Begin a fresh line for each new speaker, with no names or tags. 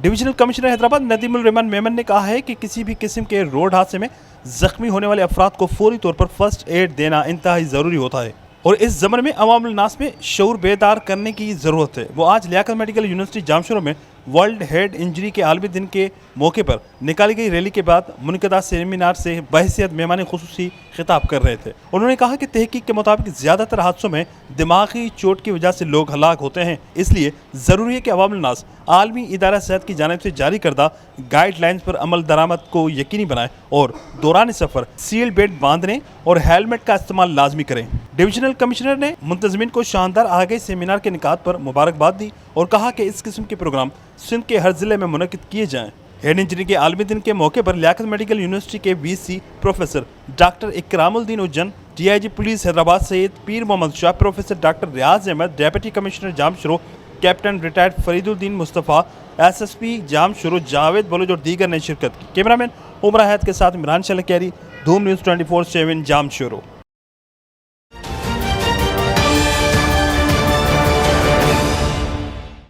Divisional commissioner Hyderabad Nadimul Rahman Memon ने कहा है कि किसी भी किस्म के रोड हादसे में जख्मी होने वाले अफराद को फौरी तौर पर फर्स्ट एड देना इंतहाई ज़रूरी होता है और इस ज़माने में अवामुल नास में शऊर बेदार करने की ज़रूरत है। वो आज लियाकत मेडिकल यूनिवर्सिटी जामशोरो में वर्ल्ड हेड इंजरी के आलमी दिन के मौके पर निकाली गई रैली के बाद मुनक़दा सेमिनार से बहसियत मेहमान खुसूसी खिताब कर रहे थे। उन्होंने कहा कि तहकीक के मुताबिक ज़्यादातर हादसों में दिमागी चोट की वजह से लोग हलाक होते हैं, इसलिए ज़रूरी है कि अवामुल नास आलमी इदारा सेहत की जानिब से जारी करदा गाइडलाइंस पर अमल दरामद को यकीनी बनाए और दौरान सफ़र सील बेल्ट बांधने और हेलमेट का इस्तेमाल लाजमी करें। डिविजनल कमिश्नर ने मुंतज़मीन को शानदार आगाही सेमिनार के निकात पर मुबारकबाद दी और कहा कि इस किस्म के प्रोग्राम सिंध के हर ज़िले में मुनक़िद किए जाएँ। हेड इंजरी के आलमी दिन के मौके पर लियाकत मेडिकल यूनिवर्सिटी के VC professor doctor Ikramuddin Ujjan, DIG police Hyderabad Syed Pir Mohammad Shah, professor doctor Riaz Ahmed, deputy commissioner Jamshoro captain retired Fariduddin Mustafa, SSP Jamshoro Javed Baloch और दीगर ने शिरकत की। कैमरामैन उमर हयात के साथ इमरान शलकियारी, धूम न्यूज़ 24/7 जामशोरो।